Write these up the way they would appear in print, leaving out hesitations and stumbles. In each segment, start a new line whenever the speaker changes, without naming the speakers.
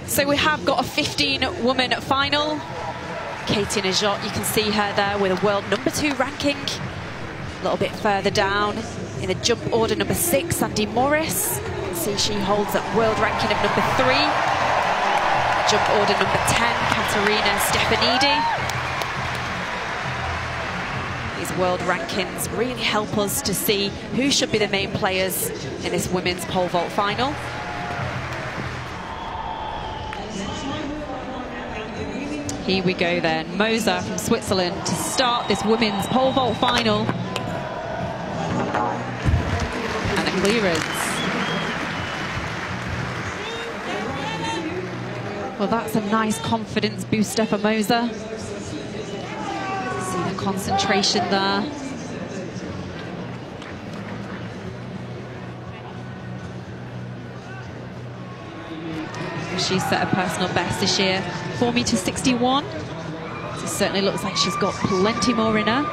So we have got a 15-woman final. Katie Najot, you can see her there with a world #2 ranking. A little bit further down in the jump order, #6, Sandy Morris. You can see she holds a world ranking of #3. Jump order #10, Katerina Stefanidi. These world rankings really help us to see who should be the main players in this women's pole vault final. Here we go then, Moser from Switzerland to start this women's pole vault final. And a clearance. Well, that's a nice confidence booster for Moser. See the concentration there. She's set a personal best this year, 4m61. So it certainly looks like she's got plenty more in her.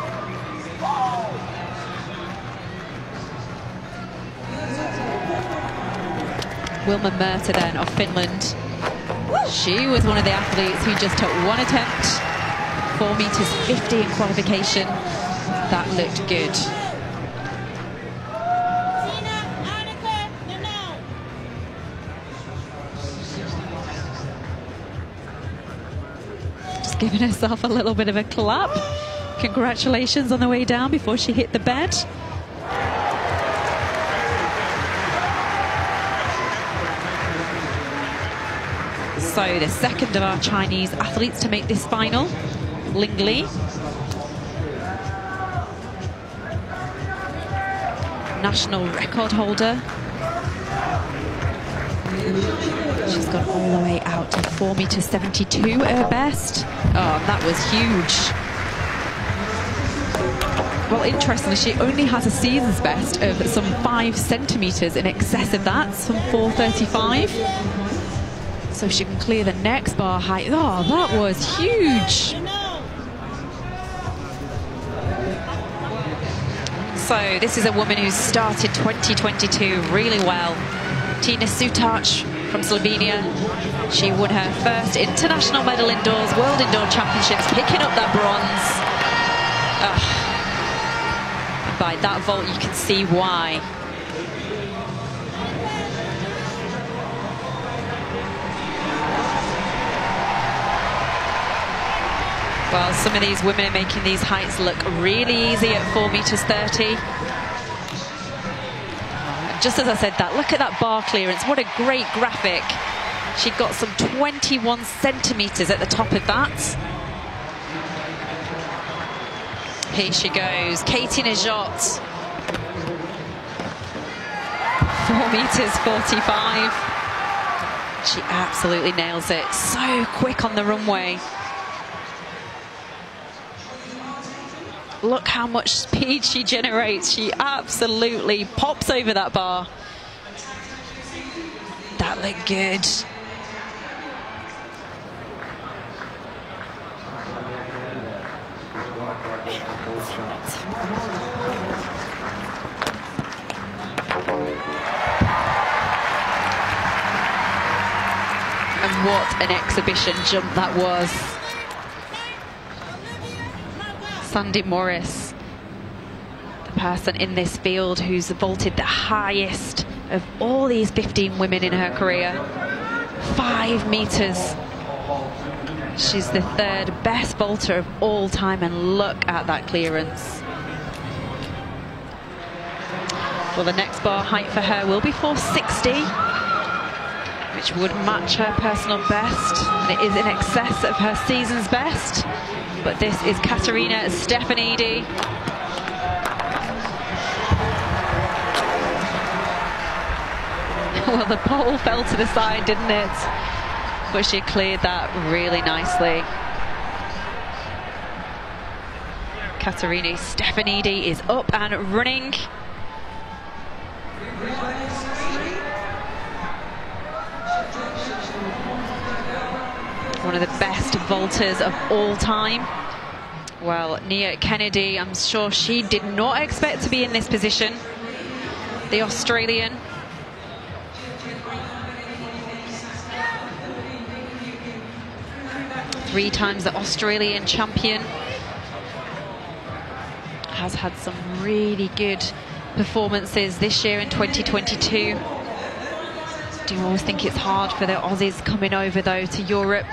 Wilma Murta then of Finland. She was one of the athletes who just took one attempt, 4m50 in qualification. That looked good. Just giving herself a little bit of a clap. Congratulations on the way down before she hit the bed. So the second of our Chinese athletes to make this final, Ling Li. National record holder. She's gone all the way out to 4m72 at her best. Oh, that was huge. Well, interestingly, she only has a season's best of some 5 centimeters in excess of that, some 4:35. So she can clear the next bar height. Oh, that was huge. So this is a woman who's started 2022 really well. Tina Sutarc from Slovenia. She won her first international medal indoors, World Indoor Championships, picking up that bronze. And by that vault, you can see why. Well, some of these women are making these heights look really easy at 4m30. Just as I said that, look at that bar clearance. What a great graphic. She got some 21 centimeters at the top of that. Here she goes, Katie Najot. 4m45. She absolutely nails it. So quick on the runway. Look how much speed she generates. She absolutely pops over that bar. That looked good. And what an exhibition jump that was. Sandy Morris, the person in this field who's vaulted the highest of all these 15 women in her career. 5 meters. She's the 3rd best vaulter of all time, and look at that clearance. Well, the next bar height for her will be 460, which would match her personal best, and it is in excess of her season's best. But this is Katerina Stefanidi. Well, the pole fell to the side, didn't it? But she cleared that really nicely. Katerina Stefanidi is up and running. One of the best vaulters of all time. Well, Nia Kennedy, I'm sure she did not expect to be in this position. The Australian. 3 times the Australian champion. Has had some really good performances this year in 2022. Do always think it's hard for the Aussies coming over though to Europe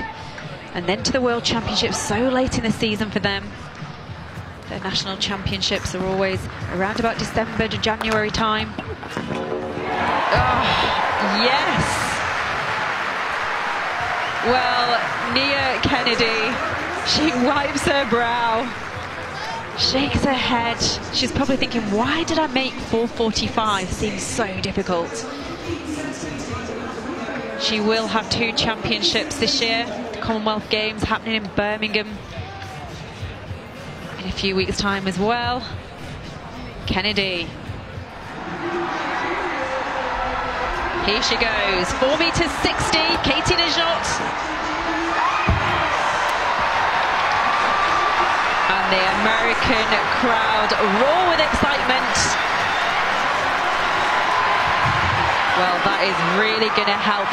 and then to the World Championships so late in the season for them. Their national championships are always around about December to January time. Oh, yes! Well, Nia Kennedy, she wipes her brow, shakes her head. She's probably thinking, why did I make 4:45? Seems so difficult. She will have 2 championships this year. The Commonwealth Games happening in Birmingham in a few weeks' time as well. Kennedy. Here she goes, 4 meters 60, Katie Nageotte. And the American crowd roar with excitement. Well, that is really going to help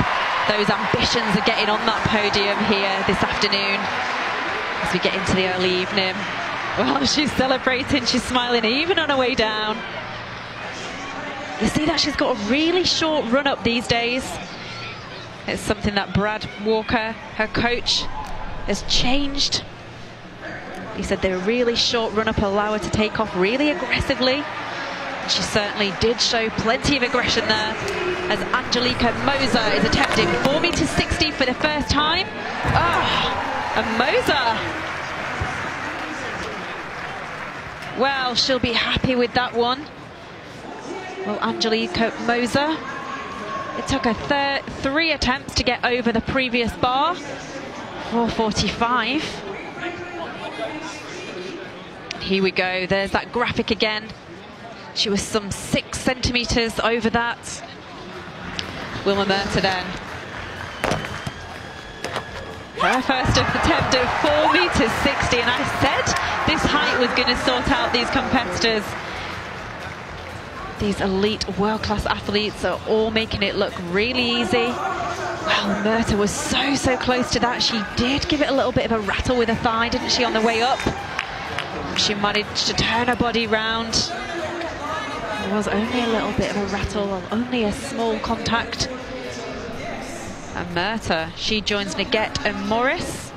those ambitions of getting on that podium here this afternoon as we get into the early evening. Well, she's celebrating, she's smiling even on her way down. You see that she's got a really short run up these days. It's something that Brad Walker, her coach, has changed. He said the really short run up allow her to take off really aggressively. And she certainly did show plenty of aggression there as Angelica Moser is attempting 4 meters 60 for the first time. Oh, and Moser. Well, she'll be happy with that one. Well, Angelica Moser, it took her 3 attempts to get over the previous bar, 4:45. Here we go, there's that graphic again. She was some 6 centimeters over that. Wilma Murtagh then. Her first attempt at 4 meters 60, and I said this height was going to sort out these competitors. These elite world-class athletes are all making it look really easy. Well, Murtagh was so close to that. She did give it a little bit of a rattle with her thigh, didn't she, on the way up? She managed to turn her body round. There was only a little bit of a rattle, only a small contact. And Murtagh, she joins Nageotte and Morris.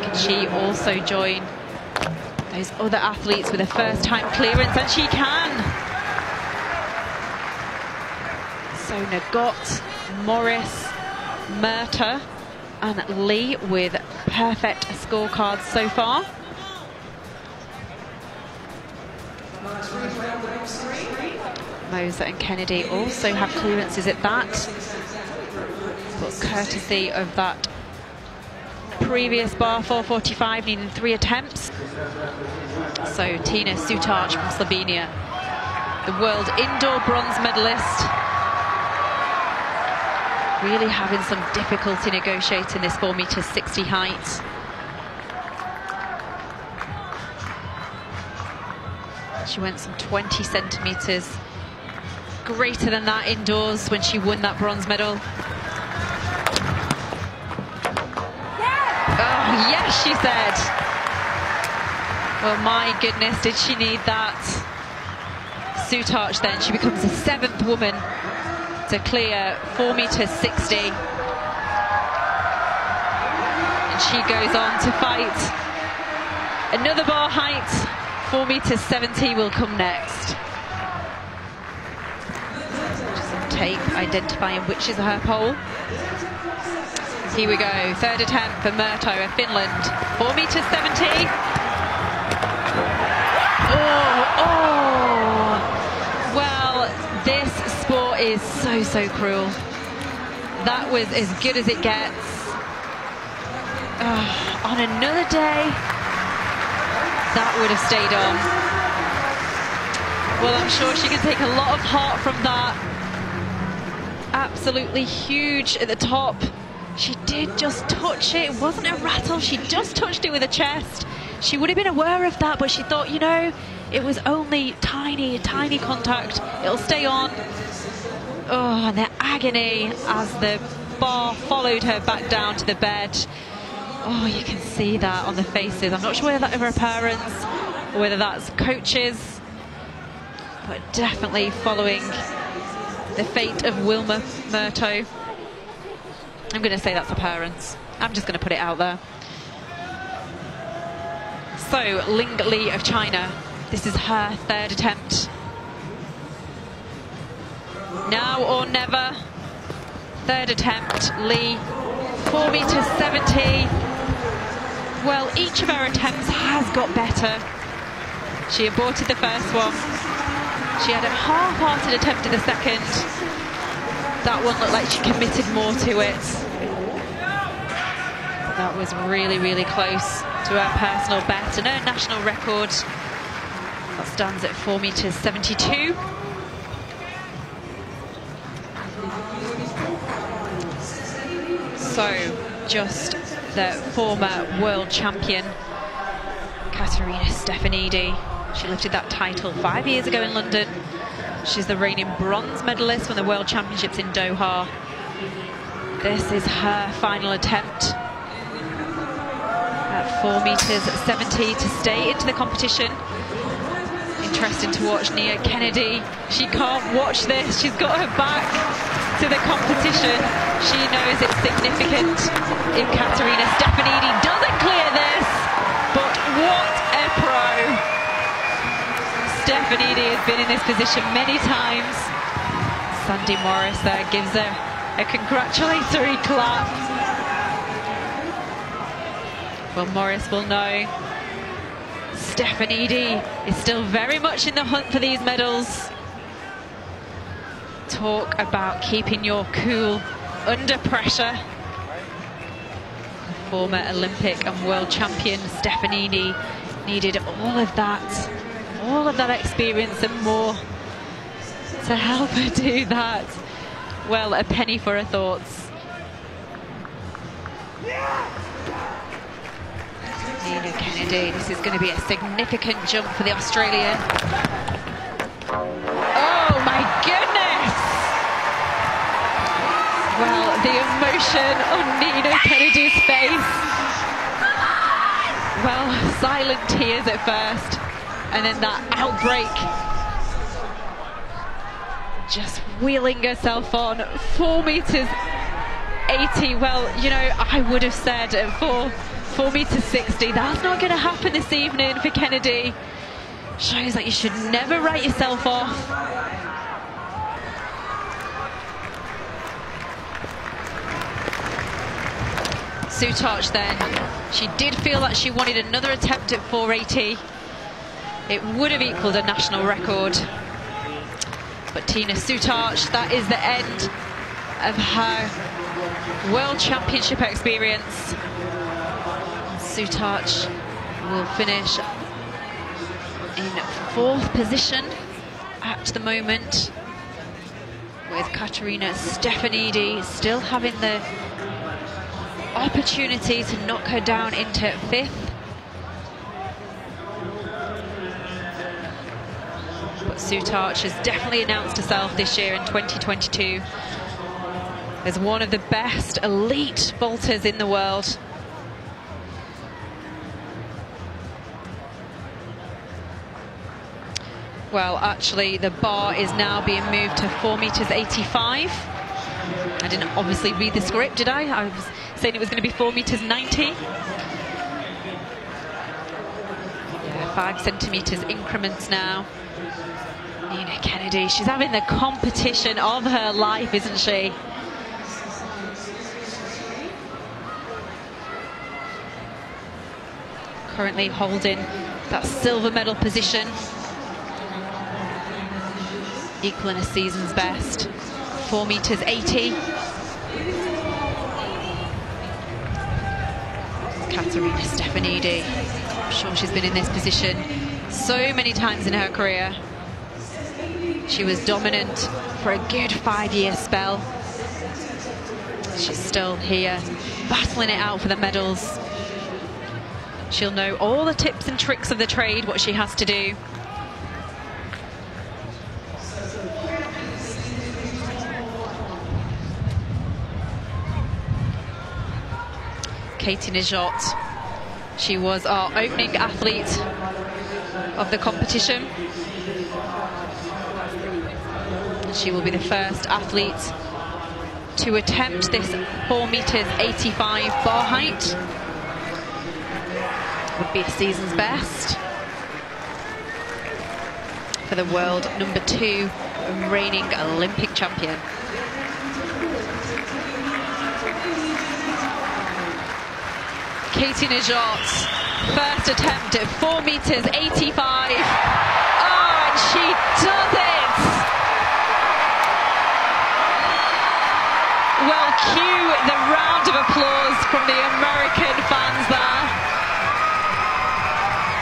Can she also join those other athletes with a first-time clearance? And she can. So Nageotte, Morris, Murtagh and Lee with perfect scorecards so far. Moser and Kennedy also have clearances at that, but courtesy of that previous bar, 4:45, needing 3 attempts. So Tina Sutarc from Slovenia, the world indoor bronze medalist, really having some difficulty negotiating this 4 meters 60 height. She went some 20 centimeters greater than that indoors when she won that bronze medal. Oh, yes, she said. Well, my goodness, did she need that. Sutarc then, she becomes the 7th woman to clear 4 meters 60. And she goes on to fight another bar height. 4 meters 70 will come next. Some tape identifying which is her pole. Here we go, 3rd attempt for Murtagh of Finland. 4 meters 70. Oh! Well, this sport is so cruel. That was as good as it gets. On another day, that would have stayed on. Well, I'm sure she can take a lot of heart from that. Absolutely huge at the top. She did just touch it. It wasn't a rattle. She just touched it with her chest. She would have been aware of that, but she thought, you know, it was only tiny contact. It'll stay on. Oh, and the agony as the bar followed her back down to the bed. Oh, you can see that on the faces. I'm not sure whether that's her parents or whether that's coaches, but definitely following the fate of Wilma Murto. I'm going to say that's her parents. I'm just going to put it out there. So, Ling Li of China, this is her third attempt. Now or never. Third attempt, Li, 4 meters 70. Well, each of her attempts has got better. She aborted the first one. She had a half-hearted attempt in the second. That one looked like she committed more to it. But that was really, really close to her personal best and her national record. That stands at 4 meters 72. So, just the former world champion, Katerina Stefanidi. She lifted that title 5 years ago in London. She's the reigning bronze medalist from the World Championships in Doha. This is her final attempt at 4 meters 70 to stay into the competition. Interesting to watch Nia Kennedy. She can't watch this. She's got her back to the competition. She knows it's significant if Katerina Stefanidi doesn't clear this. But what a pro! Stefanidi has been in this position many times. Sandy Morris there gives her a congratulatory clap. Well, Morris will know Stefanidi is still very much in the hunt for these medals. Talk about keeping your cool under pressure. The former Olympic and world champion Stefanidi needed all of that experience and more to help her do that. Well, a penny for her thoughts. Nina Kennedy, this is going to be a significant jump for the Australian. Oh my goodness! Well, the emotion on Nina Kennedy's face. Well, silent tears at first, and then that outbreak. Just wheeling herself on, 4 meters 80. Well, you know, I would have said at 4 meters 60, that's not going to happen this evening for Kennedy. Shows that you should never write yourself off. Sutarch then, she did feel that she wanted another attempt at 480. It would have equaled a national record. But Tina Sutarch, that is the end of her World Championship experience. Sutarch will finish in 4th position at the moment, with Katerina Stefanidi still having the opportunity to knock her down into 5th. But Sutarch has definitely announced herself this year in 2022 as one of the best elite vaulters in the world. Well, actually, the bar is now being moved to 4 meters 85. I didn't obviously read the script, did I? I was saying it was going to be 4 meters 90. Yeah, 5 centimeters increments now. Nina Kennedy, she's having the competition of her life, isn't she? Currently holding that silver medal position, equaling a season's best. 4 meters 80. Katerina Stefanidi, I'm sure she's been in this position so many times in her career. She was dominant for a good 5-year spell. She's still here, battling it out for the medals. She'll know all the tips and tricks of the trade, what she has to do. Katie Nijotte. She was our opening athlete of the competition. She will be the first athlete to attempt this 4 meters 85 bar height. Would be a season's best for the world #2 reigning Olympic champion. Katie Nijotte's first attempt at 4 meters 85. Oh, and she does it! Well, cue the round of applause from the American fans there.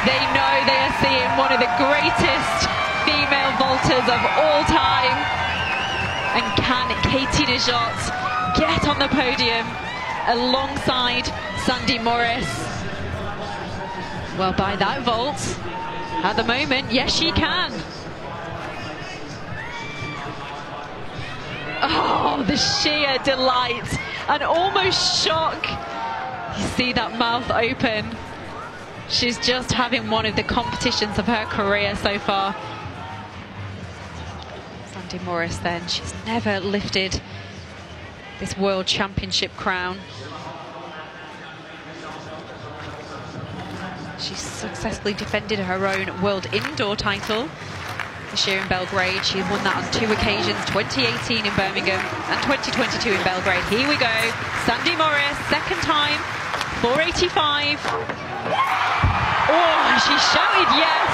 They know they are seeing one of the greatest female vaulters of all time. And can Katie Nijotte get on the podium alongside Sandy Morris? Well, by that vault, at the moment, yes, she can. Oh, the sheer delight and almost shock. You see that mouth open. She's just having one of the competitions of her career so far. Sandy Morris then, she's never lifted this World Championship crown. She's successfully defended her own World Indoor title this year in Belgrade. She won that on 2 occasions, 2018 in Birmingham and 2022 in Belgrade. Here we go, Sandy Morris, second time, 485. Oh, she shouted yes.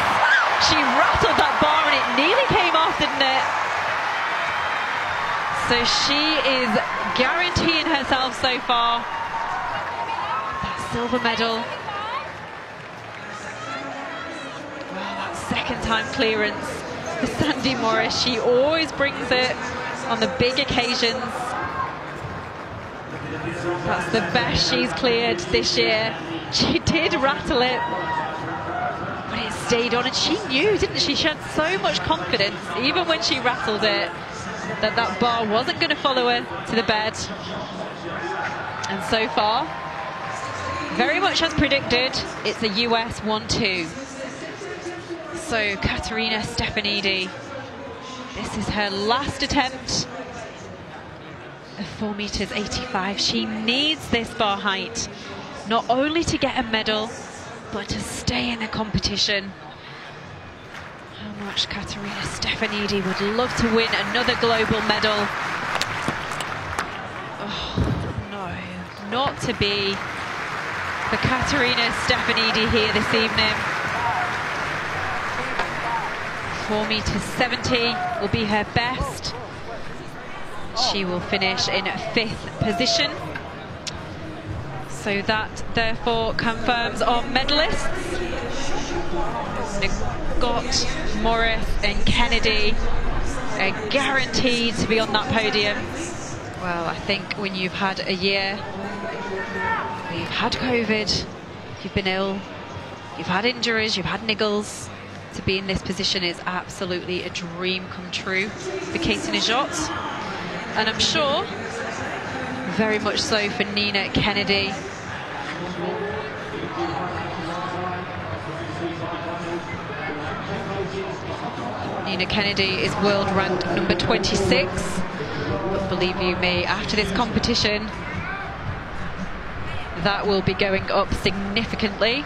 She rattled that bar and it nearly came off, didn't it? So she is guaranteeing herself so far that silver medal. Well, that second time clearance for Sandy Morris. She always brings it on the big occasions. That's the best she's cleared this year. She did rattle it, but it stayed on, and she knew, didn't she? She had so much confidence, even when she rattled it, that that bar wasn't going to follow her to the bed. And so far, very much as predicted, it's a US 1-2. So Katerina Stefanidi, this is her last attempt of 4 meters 85. She needs this bar height, not only to get a medal, but to stay in the competition. How much Katerina Stefanidi would love to win another global medal. Oh, no, not to be for Katerina Stefanidi here this evening. 4 meters 70 will be her best. She will finish in 5th position. So that therefore confirms our medalists. Nijotte, Morris and Kennedy are guaranteed to be on that podium. Well, I think when you've had a year, you've had COVID, you've been ill, you've had injuries, you've had niggles, to be in this position is absolutely a dream come true for Katie Nijotte. And I'm sure very much so for Nina Kennedy. Nina Kennedy is world ranked number 26. But believe you me, after this competition, that will be going up significantly.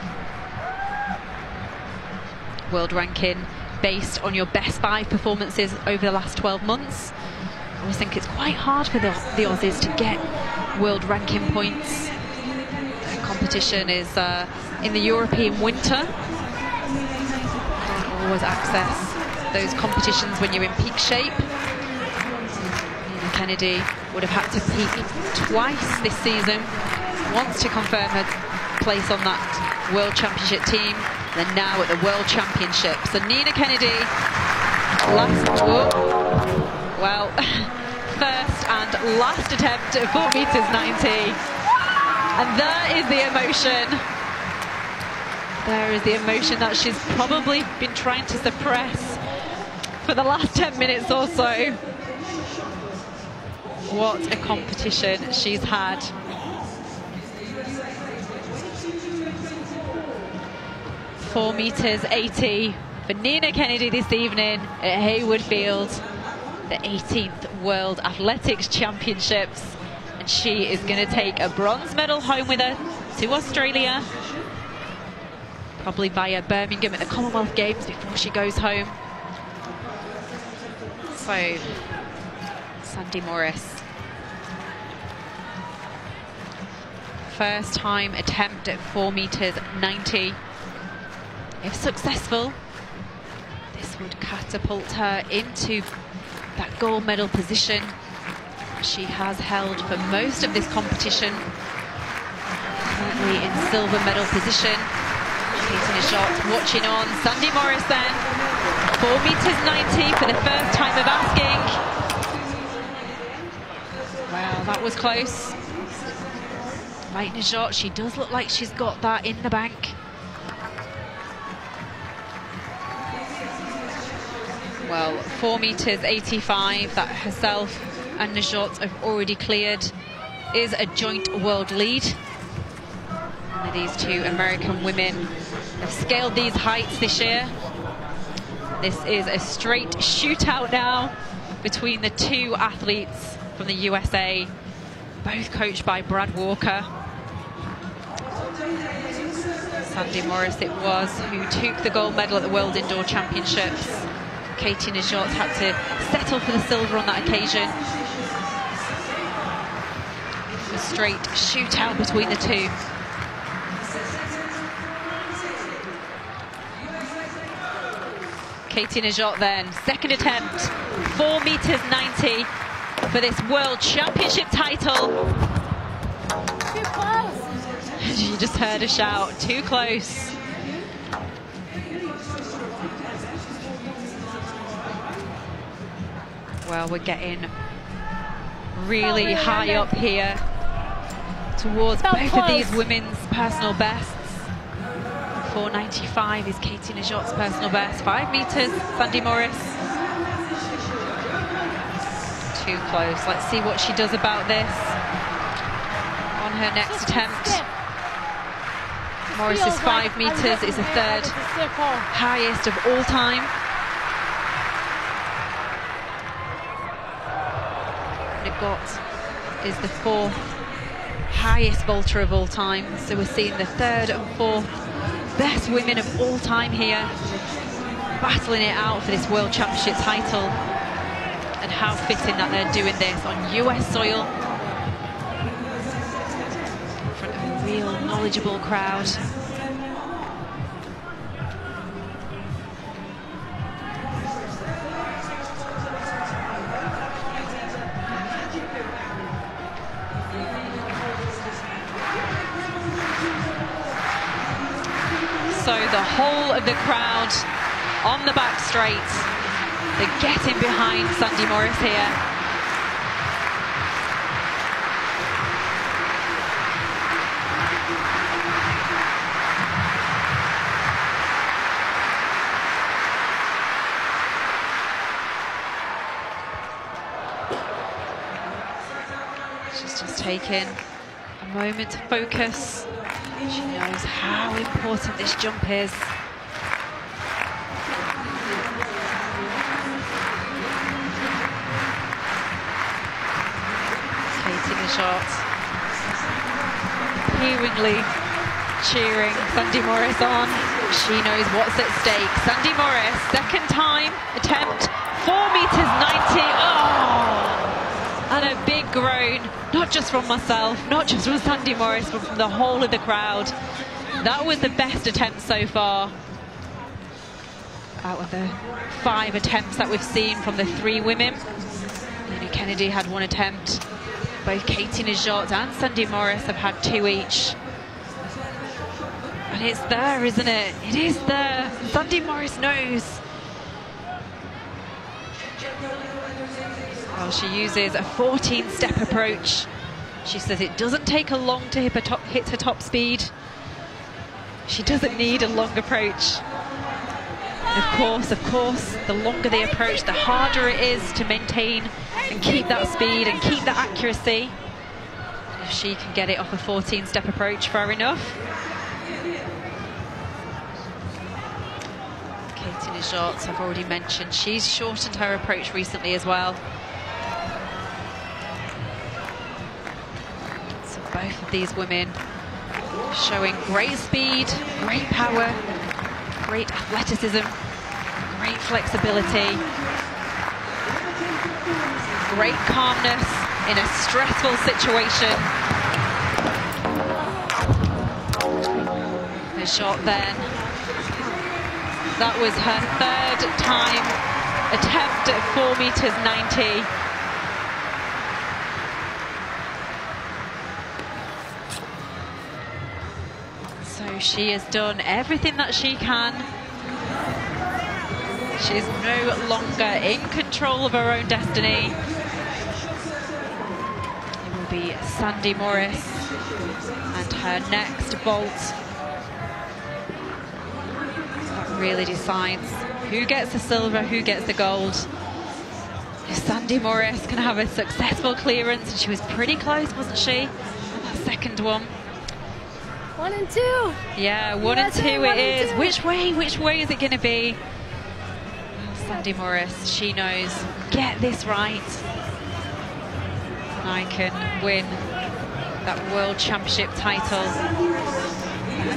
World ranking based on your best 5 performances over the last 12 months. I always think it's quite hard for the Aussies to get world ranking points. The competition is in the European winter. You don't always access those competitions when you're in peak shape. Nina Kennedy would have had to peak twice this season. Once to confirm her place on that World Championship team, and now at the World Championship. So Nina Kennedy, first and last attempt at 4 meters 90. And there is the emotion. There is the emotion that she's probably been trying to suppress for the last 10 minutes or so. What a competition she's had. 4 meters 80 for Nina Kennedy this evening at Hayward Field, the 18th World Athletics Championships, and she is going to take a bronze medal home with her to Australia, probably via Birmingham at the Commonwealth Games before she goes home. So, Sandy Morris, first time attempt at 4 meters 90. If successful, this would catapult her into that gold medal position she has held for most of this competition. Currently in silver medal position. Katie Najot watching on. Sandy Morris then, 4 meters 90 for the first time of asking. Wow, that was close. Like Najot, she does look like she's got that in the bank. Well, 4 meters 85 that herself and Najot have already cleared is a joint world lead. And these two American women have scaled these heights this year. This is a straight shootout now between the two athletes from the USA, both coached by Brad Walker. Sandy Morris it was who took the gold medal at the World Indoor Championships. Katie Najot had to settle for the silver on that occasion. A straight shootout between the two. Katie Najot then, second attempt, 4 meters 90 for this World Championship title.
Too close.
You just heard a shout, too close. Well, we're getting really high up here towards both of these women's personal bests. 4:95 is Katie Najot's personal best. 5 meters, Sandy Morris. Too close. Let's see what she does about this on her next attempt. Morris's 5 meters is the third highest of all time. Is the 4th highest vaulter of all time. So we're seeing the 3rd and 4th best women of all time here battling it out for this World Championship title. And how fitting that they're doing this on US soil in front of a real knowledgeable crowd. So the whole of the crowd on the back straight, they're getting behind Sandy Morris here. She's just taking a moment to focus. She knows how important this jump is. Katie Najot appearingly cheering Sandy Morris on. She knows what's at stake. Sandy Morris, second time attempt, 4 meters 90. Oh! And a big groan, not just from myself, not just from Sandy Morris, but from the whole of the crowd. That was the best attempt so far out of the 5 attempts that we've seen from the 3 women. Nina Kennedy had 1 attempt. Both Katie Najot and Sandy Morris have had 2 each. And it's there, isn't it? It is there. Sandy Morris knows. Well, she uses a 14-step approach. She says it doesn't take her long to hit her top speed. She doesn't need a long approach. Of course, the longer the approach, the harder it is to maintain and keep that speed and keep that accuracy. If she can get it off a 14-step approach, fair enough. Katie Najot, I've already mentioned, she's shortened her approach recently as well. So both of these women showing great speed, great power, great athleticism, great flexibility, great calmness in a stressful situation. Najot then, that was her third time attempt at 4 meters 90. So she has done everything that she can. She's no longer in control of her own destiny. It will be Sandy Morris and her next vault that really decides who gets the silver, who gets the gold. If Sandy Morris can have a successful clearance, and she was pretty close, wasn't she? That second one.
1 and 2.
Yeah, 1 and 2 it is. Which way is it going to be? Sandy Morris, she knows, get this right, and I can win that World Championship title,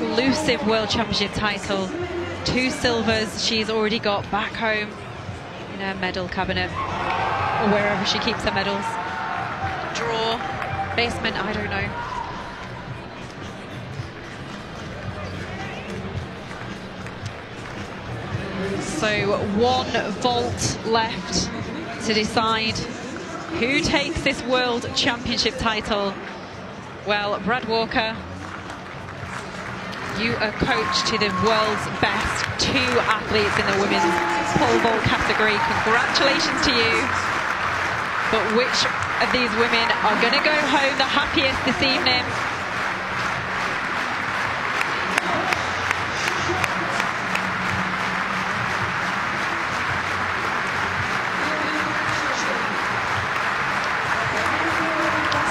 elusive World Championship title. 2 silvers she's already got back home in her medal cabinet, or wherever she keeps her medals. Drawer, basement, I don't know. So 1 vault left to decide who takes this World Championship title. Well, Brad Walker, you are coach to the world's best 2 athletes in the women's pole vault category. Congratulations to you. But which of these women are going to go home the happiest this evening?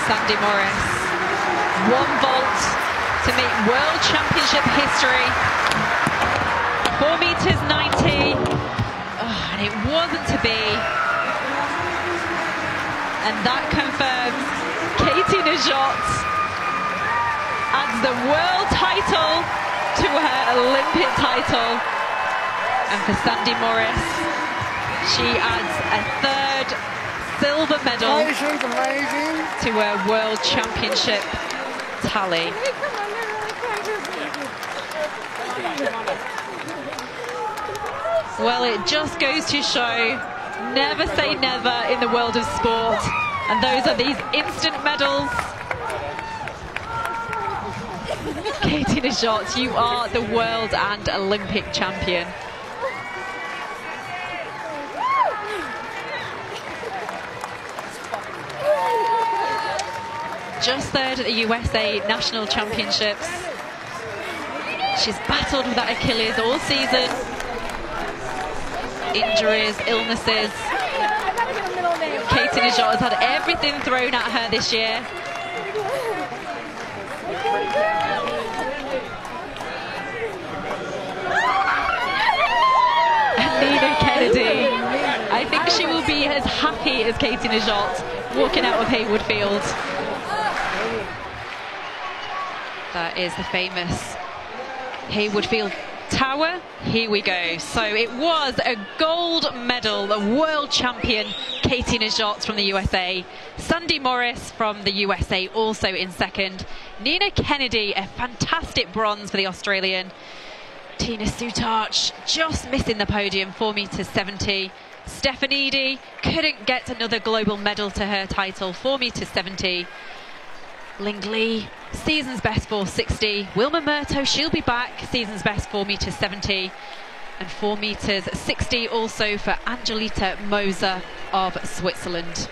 Sandy Morris, 1 vault to make World Championship history. 4 meters 90, oh, and it wasn't to be. And that confirms Katie Najot adds the world title to her Olympic title. And for Sandy Morris, she adds a 3rd silver medal to her World Championship tally. Well, it just goes to show, never say never in the world of sport. And those are these instant medals. Katie Najot, you are the world and Olympic champion. Just 3rd at the USA National Championships. She's battled with that Achilles all season. Injuries, illnesses. Katie Najot has had everything thrown at her this year. And Nina Kennedy, I think she will be as happy as Katie Najot walking out of Hayward Field. That is the famous Hayward Field Tower. Here we go. So it was a gold medal, the world champion Katie Najot from the USA. Sandy Morris from the USA also in 2nd. Nina Kennedy, a fantastic bronze for the Australian. Tina Sutarch just missing the podium, 4 meters 70. Stefanidi couldn't get another global medal to her title, 4 meters 70. Ling Li, season's best 460. Wilma Murto, she'll be back, season's best 4 meters 70. And 4 meters 60 also for Angelita Moser of Switzerland.